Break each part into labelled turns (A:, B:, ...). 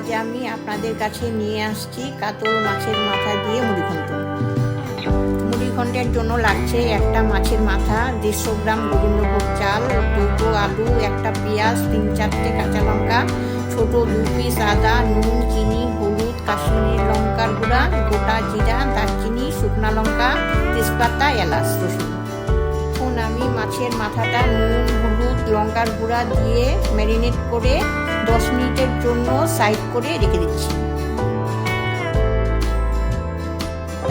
A: আজ আমি আপনাদের কাছে নিয়ে আসছি কাতল মাছের মাথা দিয়ে মুড়িঘণ্ট। মুড়িঘণ্টের জন্য লাগছে একটা মাছের মাথা, 150 গ্রাম গোবিন্দভোগ চাল, 2টো আলু, একটা পেঁয়াজ, 3-4টে কাঁচা লঙ্কা, ছোট 2 পিস আদা, নুন, চিনি, হলুদ, কাশ্মীরি লঙ্কার গুঁড়া, গোটা জিরা, দারচিনি, শুকনা লঙ্কা, তেজপাতা, এলাচ, রসুন। এখন আমি মাছের মাথাটা নুন, হলুদ, লঙ্কার গুঁড়া দিয়ে ম্যারিনেট করে 10 মিনিটের জন্য সাইড করে রেখে দিচ্ছি।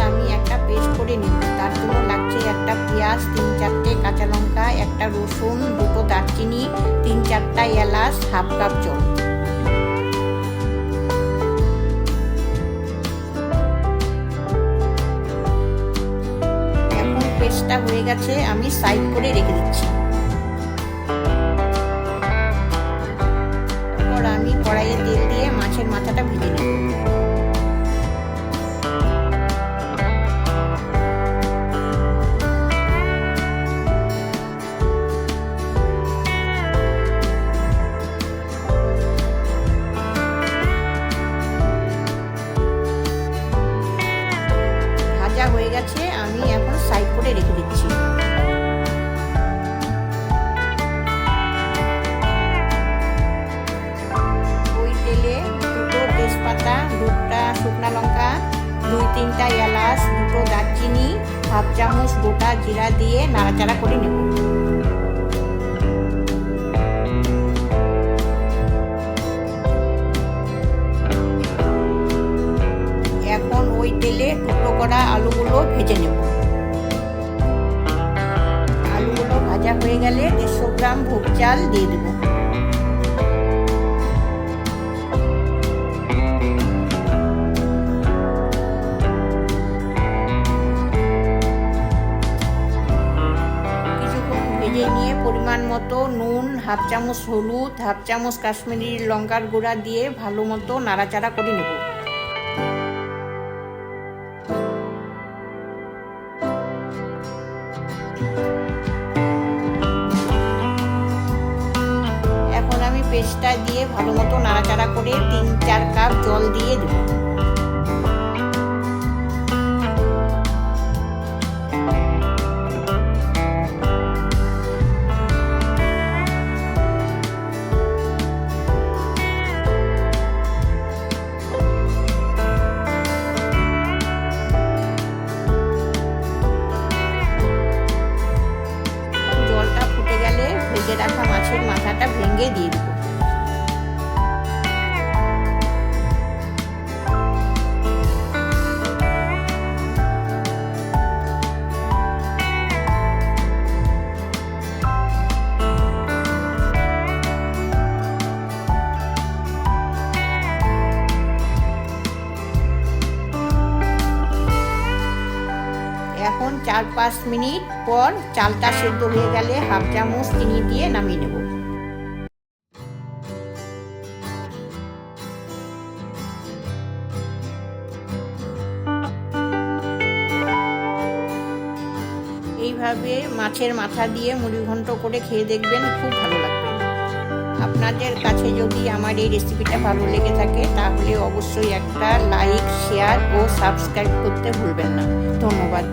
A: আমি একটা পেস্ট করে নিব। তার জন্য লাগছে একটা পেঁয়াজ, 3-4টে কাঁচা লঙ্কা, একটা রসুন, 2টো দারচিনি, 3-4টা এলাচ, হাফ কাপ জল। এখন পেস্টটা হয়ে গেছে, আমি সাইড করে রেখে দিচ্ছি। তারপর আমি কড়াইয়ে তেল দিয়ে মাছের মাথাটা ভেজে নেব। ভাজা হয়ে গেছে, আমি এখন সাইড করে রেখে দিচ্ছি। ওই তেলে 2টো তেজপাতা, 2টা শুকনা লঙ্কা, 2-3টা এলাচ, 2টো দারচিনি, হাফ চামচ গোটা জিরা দিয়ে নাড়াচাড়া করে নেব। এখন ওই তেলে টুকরো করা আলুগুলো ভেজে নেব। আলুগুলো ভাজা হয়ে গেলে 150 গ্রাম ভোগ চাল দিয়ে দেব। কিছুক্ষণ ভেজে নিয়ে পরিমাণ মতো নুন, হাফ চামচ হলুদ, হাফ চামচ কাশ্মীরি লঙ্কার গুঁড়া দিয়ে ভালো মতো নাড়াচাড়া করে নেব। এখন আমি পেস্টটা দিয়ে ভালো মতো নাড়াচাড়া করে 3-4 কাপ জল দিয়ে দেব। জলটা ফুটে গেলে ভেজে রাখা মাছের মাথাটা ভেঙে দিয়ে দেব। এখন 4-5 মিনিট পর চালটা সেদ্ধ হয়ে গেলে হাফ চামচ চিনি দিয়ে নামিয়ে নেব। এইভাবে মাছের মাথা দিয়ে মুড়িঘণ্ট করে খেয়ে দেখবেন, খুব ভালো লাগবে। আপনাদের কাছে যদি আমার এই রেসিপিটা ভালো লেগে থাকে তাহলে অবশ্যই একটা লাইক, শেয়ার ও সাবস্ক্রাইব করতে ভুলবেন না। ধন্যবাদ।